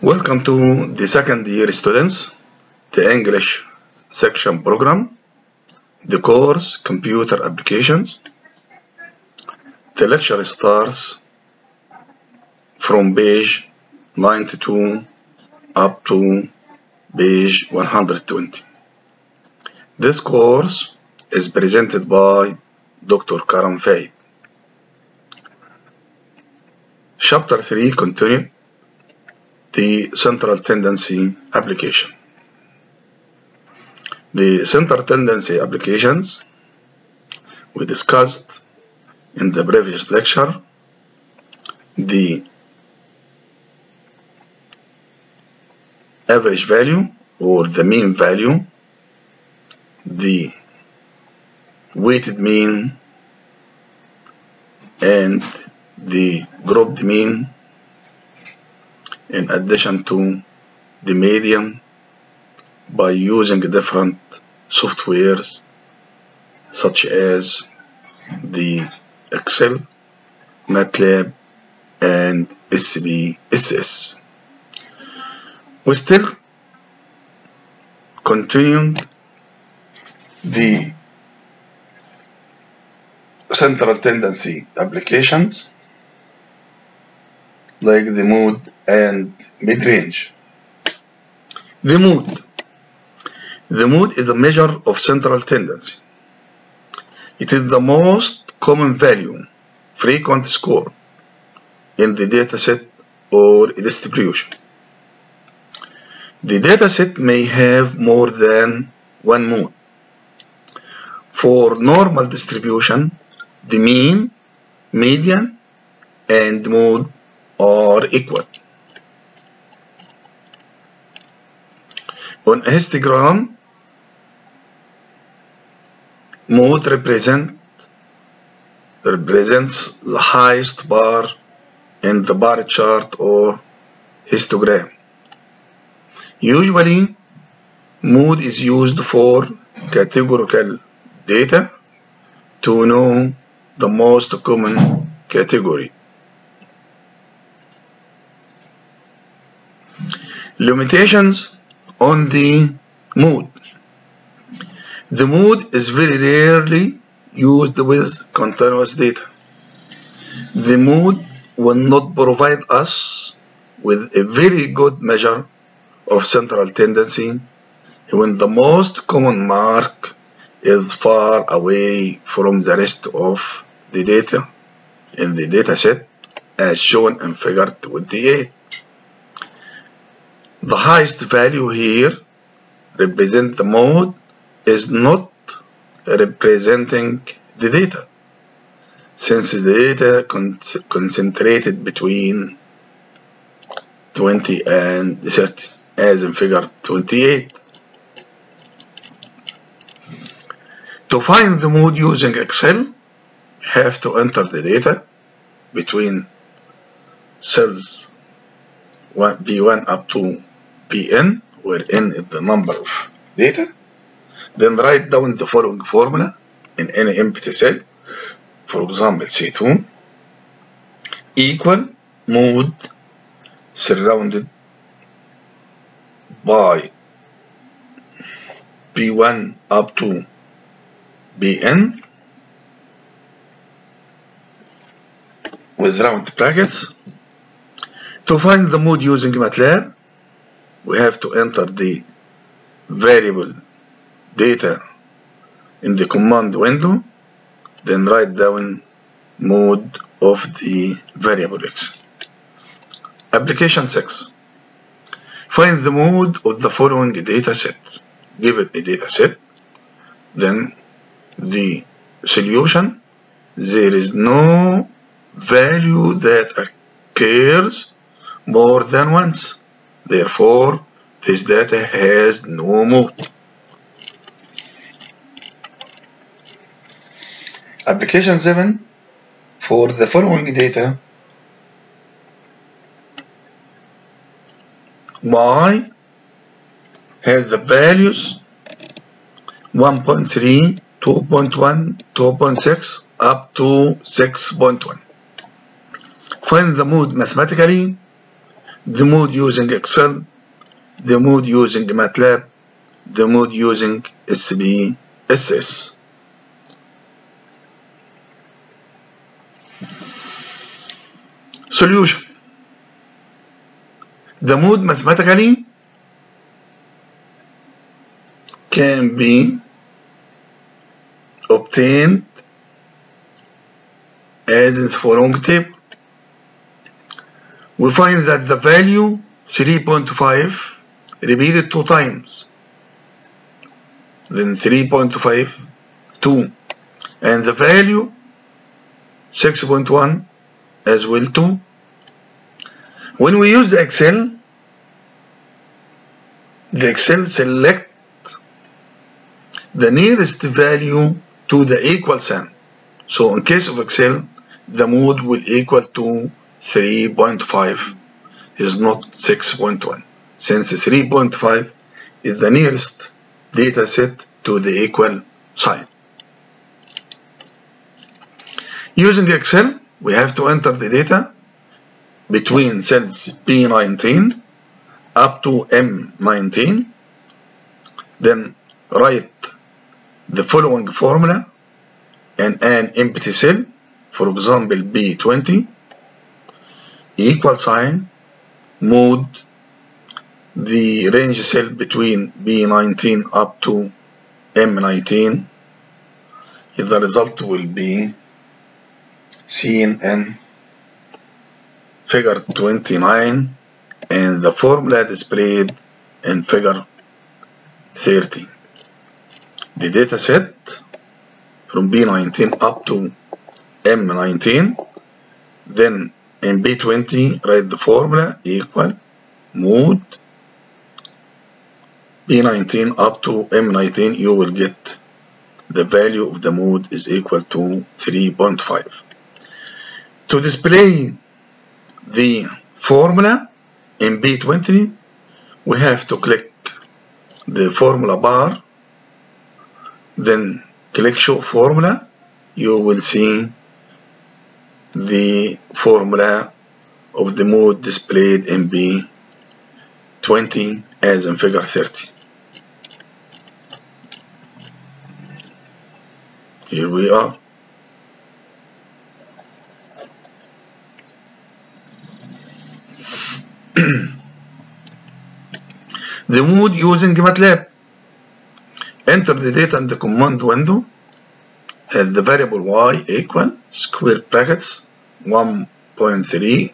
Welcome to the second year students, the English section program, the course Computer Applications. The lecture starts from page 92 up to page 120. This course is presented by Dr. Fايد. Chapter 3 continued the central tendency application. The central tendency applications we discussed in the previous lecture. The average value or the mean value, the weighted mean, and the grouped mean, in addition to the median, by using different softwares such as the Excel, MATLAB, and SPSS. We still continuing the central tendency applications like the mode and mid-range. The mode is a measure of central tendency. It is the most common value, frequent score in the dataset or distribution. The dataset may have more than one mode. For normal distribution, the mean, median, and mode are equal. On a histogram, mode represents the highest bar in the bar chart or histogram. Usually, mode is used for categorical data to know the most common category. Limitations on the mode. The mode is very rarely used with continuous data. The mode will not provide us with a very good measure of central tendency when the most common mark is far away from the rest of the data in the dataset as shown in figure 28. The highest value here represents the mode is not representing the data, since the data concentrated between 20 and 30 as in figure 28. To find the mode using Excel, you have to enter the data between cells B1 up to Pn, where n is the number of data. Then write down the following formula in any empty cell, for example C2, equal mode surrounded by B1 up to Bn with round brackets. To find the mode using MATLAB, we have to enter the variable data in the command window, then write down mode of the variable x. Application 6. Find the mode of the following data set. Given a data set, then the solution, there is no value that occurs more than once. Therefore, this data has no mode. Application 7. For the following data, y has the values 1.3, 2.1, 2.6 up to 6.1. Find the mode mathematically. the mode using Excel, the mode using MATLAB, the mode using SPSS. Solution. The mode mathematically can be obtained as in the following table. We find that the value 3.5 repeated 2 times, then 3.5 2, and the value 6.1 as well 2. When we use the Excel select the nearest value to the equal sign. So in case of Excel, the mode will equal to 3.5 is not 6.1, since 3.5 is the nearest data set to the equal sign. Using Excel, we have to enter the data between cells B19 up to M19, then write the following formula in an empty cell, for example B20, equal sign, mode the range cell between B19 up to M19. The result will be seen in figure 29 and the formula displayed in figure 30. The data set from B19 up to M19, then in B20 write the formula equal mode B19 up to M19. You will get the value of the mode is equal to 3.5. To display the formula in B20, we have to click the formula bar, then click show formula. You will see the formula of the mode displayed in B20 as in figure 30. Here we are. The mode using MATLAB. Enter the data in the command window as the variable y equal square brackets 1.3,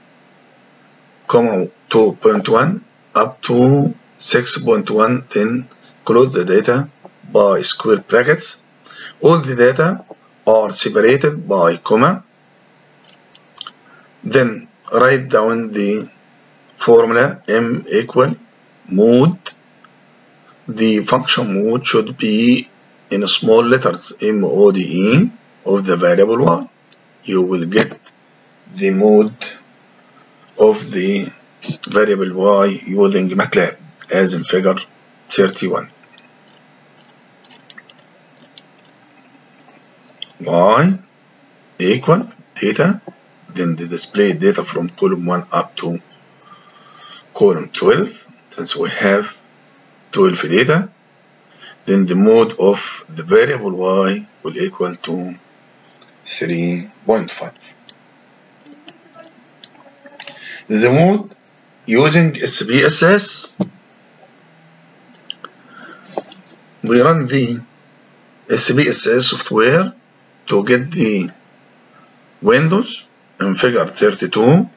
2.1 up to 6.1, then close the data by square brackets. All the data are separated by comma. Then write down the formula m equal mode. The function mode should be in small letters MODE of the variable y. You will get the mode of the variable y using MATLAB as in figure 31. Y equal data, then the display data from column 1 up to column 12, since we have 12 data. Then the mode of the variable y will equal to 3.5. The mode using SPSS, we run the SPSS software to get the windows in figure 32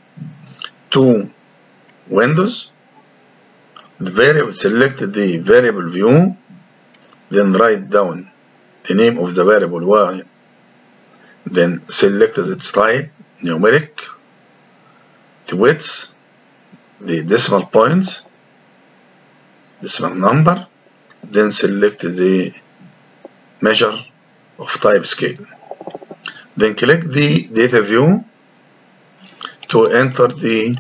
to windows. The variable, select the variable view, then write down the name of the variable y, then select its type, numeric, the width, the decimal points, decimal number, then select the measure of type scale. Then click the data view to enter the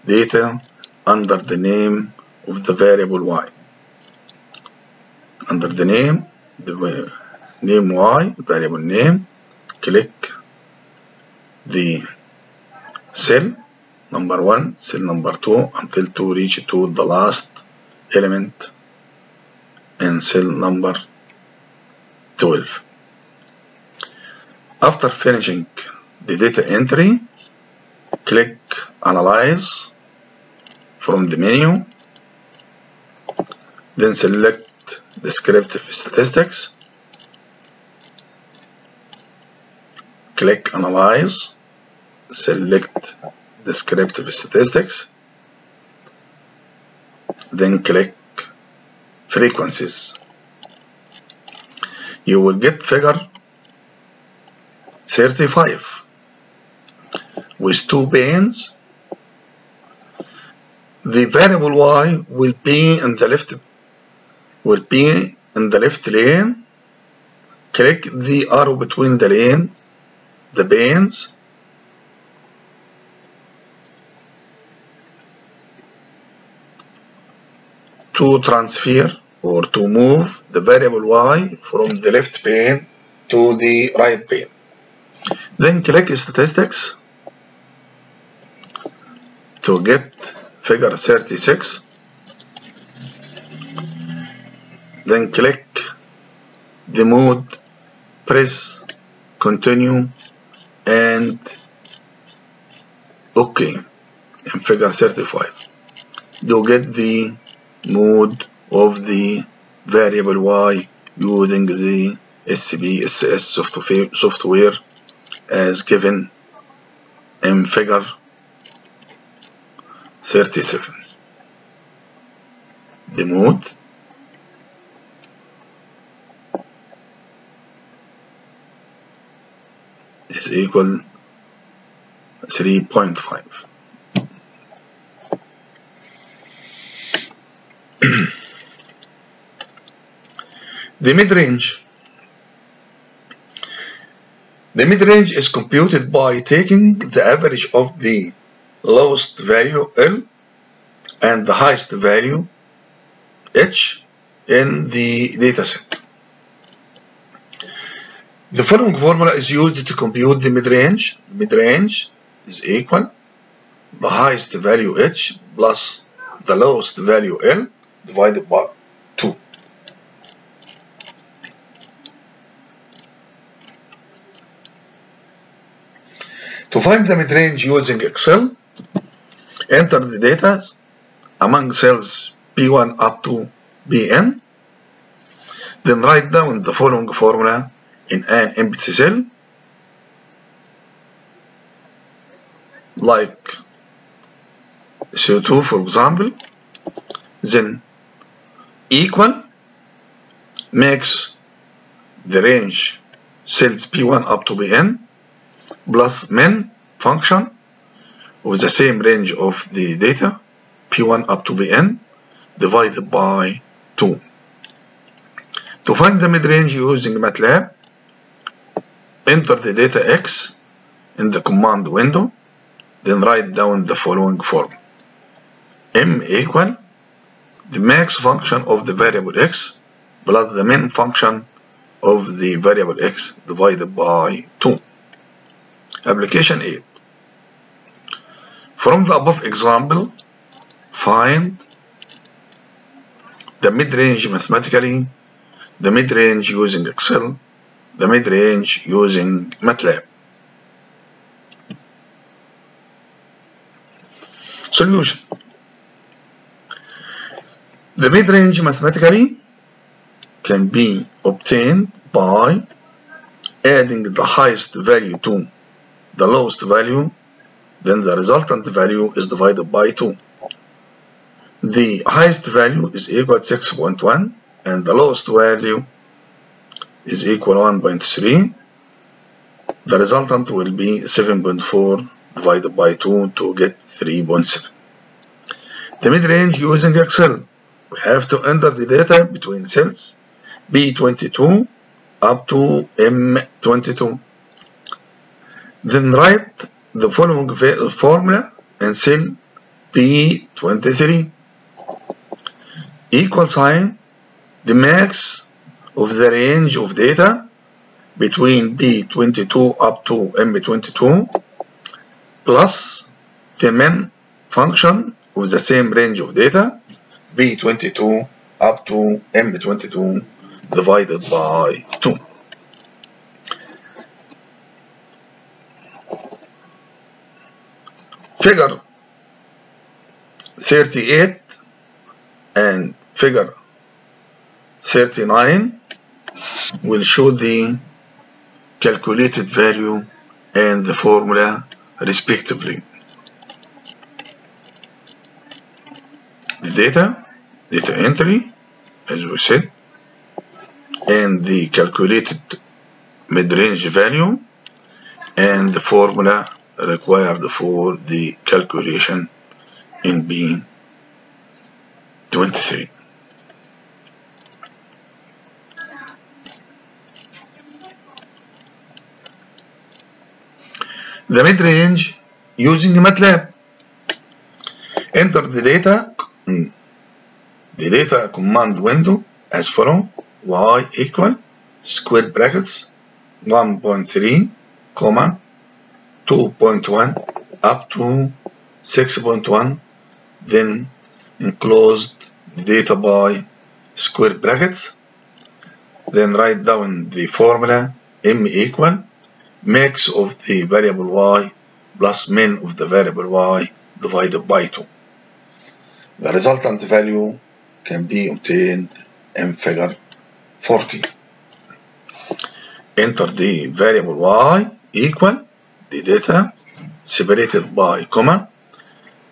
data under the name of the variable y. Under the name y, variable name, click the cell number 1, cell number 2 until to reach to the last element in cell number 12. After finishing the data entry, click Analyze from the menu, then select Descriptive Statistics, click Analyze, select Descriptive Statistics, then click Frequencies. You will get figure 35 with 2 bands. The variable y will be in the left lane. Click the arrow between the bands, to transfer or to move the variable y from the left pane to the right pane. Then click Statistics to get figure 36. Then click the mode, press Continue and OK in figure 35 to get the mode of the variable y using the SPSS software as given in figure 37. The mode is equal 3.5. The mid-range. The mid-range is computed by taking the average of the lowest value L and the highest value H in the dataset. The following formula is used to compute the mid-range. Mid-range is equal the highest value H plus the lowest value L divided by 2. To find the mid-range using Excel, enter the data among cells P1 up to Bn, then write down the following formula in an empty cell, like CO2 for example, then equal makes the range cells P1 up to Bn plus min function with the same range of the data P1 up to Bn divided by 2. To find the mid-range using MATLAB, enter the data X in the command window, then write down the following form. M equal the max function of the variable X plus the min function of the variable X divided by 2. Application 8. From the above example, find the mid-range mathematically, the mid-range using Excel, the mid-range using MATLAB. Solution. The mid-range mathematically can be obtained by adding the highest value to the lowest value, then the resultant value is divided by 2. The highest value is equal to 6.1 and the lowest value is equal to 1.3. The resultant will be 7.4 divided by 2 to get 3.7. The mid-range using Excel, we have to enter the data between cells B22 up to M22. Then write the following formula in cell B23. Equal sign the max of the range of data between B22 up to M22 plus the main function with the same range of data B22 up to M22 divided by 2. Figure 38 and figure 39 will show the calculated value and the formula respectively. The data entry, as we said, and the calculated mid-range value and the formula required for the calculation in B23. The mid-range using MATLAB. Enter the data command window as follows: y equal square brackets 1.3, 2.1 up to 6.1, then enclosed the data by square brackets, then write down the formula m equal max of the variable y plus min of the variable y divided by 2. The resultant value can be obtained in figure 40. Enter the variable y equal the data separated by comma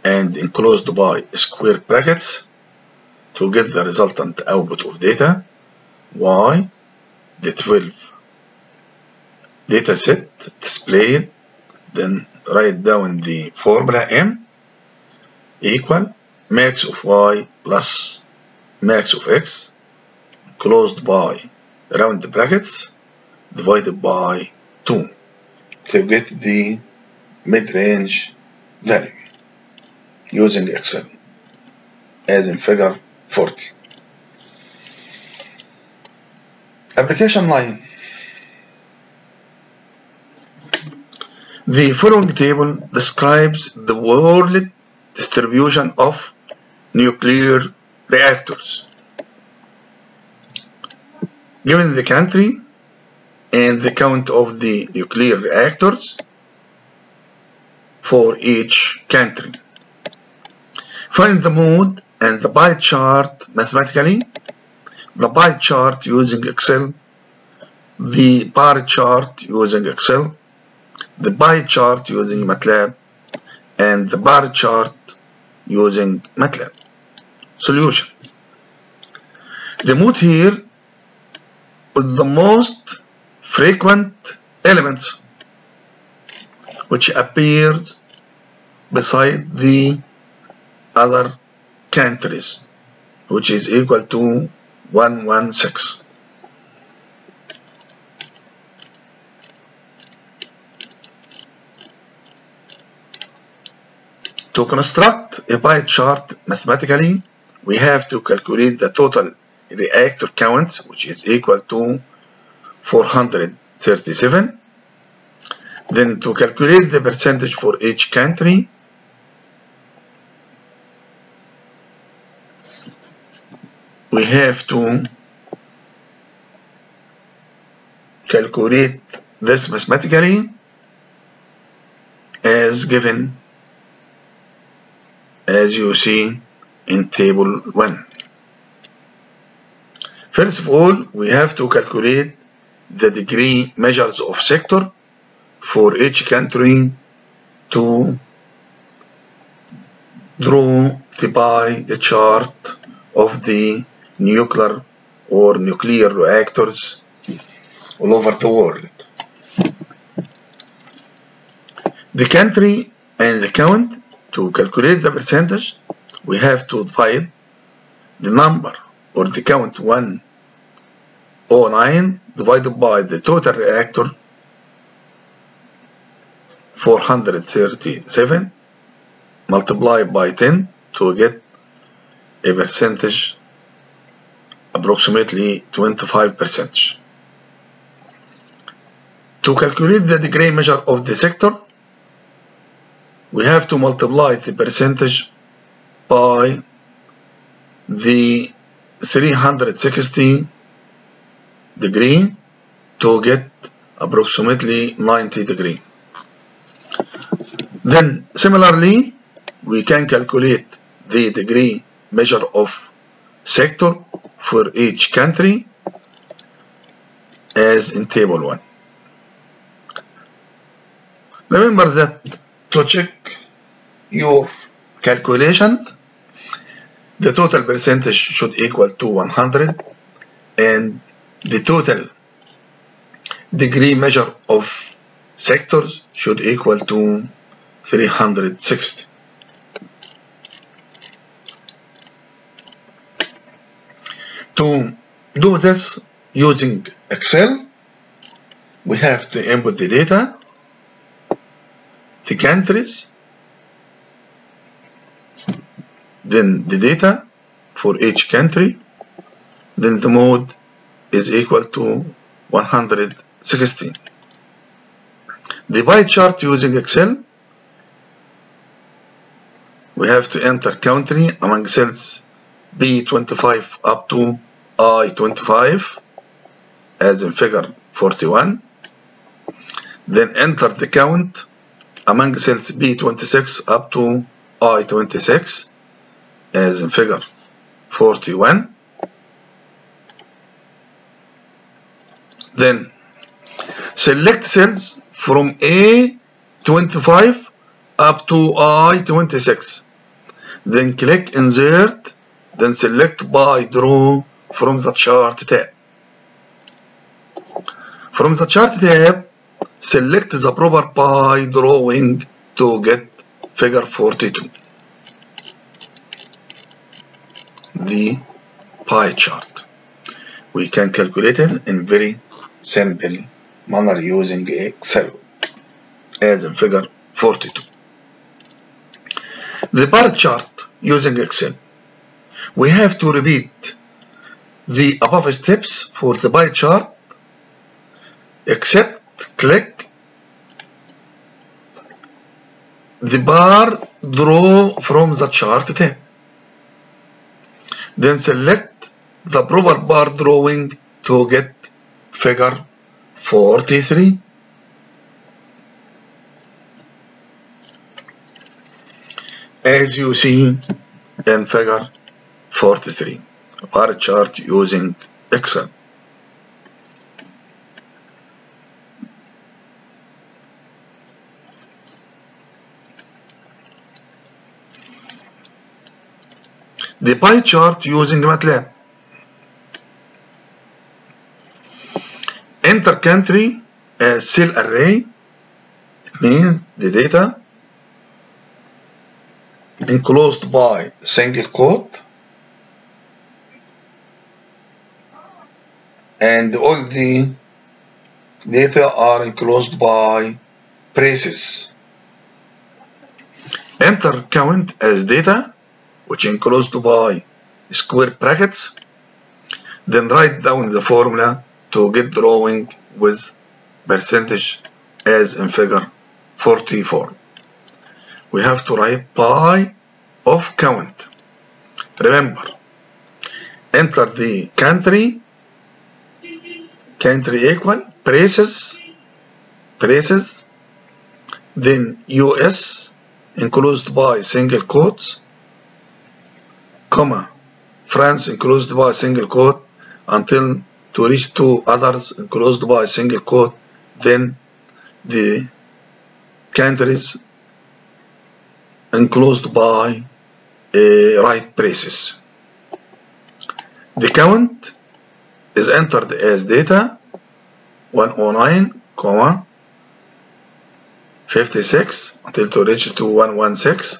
and enclosed by square brackets to get the resultant output of data y, the 12 data set displayed, then write down the formula m equal max of y plus max of x closed by round brackets divided by 2 to get the mid-range value using Excel as in figure 40. Application line. The following table describes the world distribution of nuclear reactors. Given the country and the count of the nuclear reactors for each country. Find the mode and the pie chart mathematically. The pie chart using Excel, the bar chart using Excel, the pie chart using MATLAB, and the bar chart using MATLAB. Solution. The mode here with the most frequent elements which appears beside the other countries, which is equal to 116. To construct a pie chart mathematically, we have to calculate the total reactor count, which is equal to 437. Then to calculate the percentage for each country, we have to calculate this mathematically as given as you see in table 1. First of all, we have to calculate the degree measures of sector for each country to draw the pie chart of the nuclear or nuclear reactors all over the world. The country and the count. To calculate the percentage, we have to divide the number or the count 109 divided by the total reactor 437 multiplied by 10 to get a percentage approximately 25%. To calculate the degree measure of the sector, we have to multiply the percentage by the 360 degree to get approximately 90 degree. Then similarly, we can calculate the degree measure of sector for each country as in table 1. Remember that to check your calculations, the total percentage should equal to 100 and the total degree measure of sectors should equal to 360. To do this using Excel, we have to input the data, the countries, then the data for each country, then the mode is equal to 116. The pie chart using Excel, we have to enter country among cells B25 up to I25 as in figure 41. Then enter the count among cells B26 up to I26 as in figure 41. Then select cells from A25 up to I26. Then click Insert, then select by Draw from the Chart tab. From the Chart tab, select the proper pie drawing to get figure 42. The pie chart. We can calculate it in very simple manner using Excel as in figure 42. The bar chart using Excel. We have to repeat the above steps for the pie chart except click the bar draw from the chart tab. Then select the proper bar drawing to get figure 43. As you see in figure 43, bar chart using Excel. The pie chart using MATLAB. Enter country as cell array. It means the data enclosed by single quote, and all the data are enclosed by braces. Enter count as data, which enclosed by square brackets. Then write down the formula to get drawing with percentage as in figure 44. We have to write pi of count. Remember, enter the country equal braces, then US enclosed by single quotes, comma, France enclosed by single quote until to reach two others enclosed by single quote, then the countries enclosed by right braces. The count is entered as data 109, 56 until to reach to 116.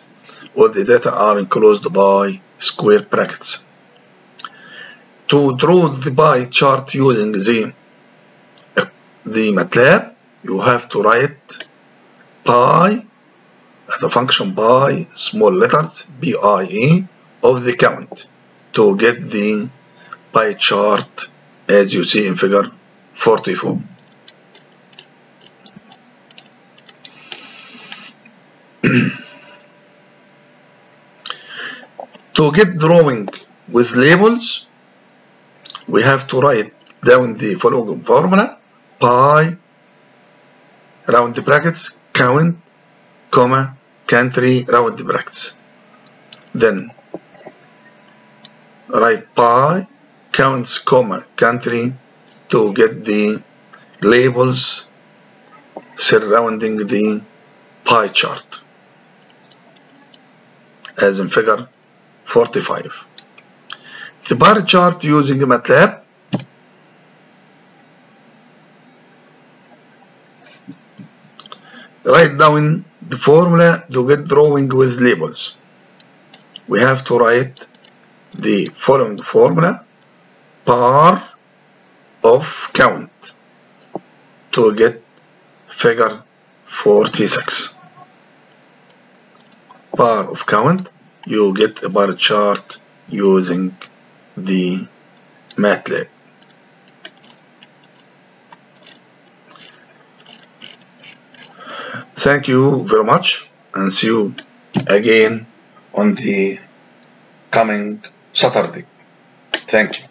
All the data are enclosed by square brackets. To draw the pie chart using the MATLAB, you have to write pi, the function pi, small letters, PIE, of the count to get the pie chart as you see in figure 44. To get drawing with labels, we have to write down the following formula: pi, round brackets, count, comma, country, round brackets. Then write pi, counts, comma, country to get the labels surrounding the pie chart, as in figure 45. The bar chart using MATLAB. Write down the formula to get drawing with labels. We have to write the following formula: bar of count to get figure 46. Bar of count, you get a bar chart using the MATLAB. Thank you very much, and see you again on the coming Saturday. Thank you.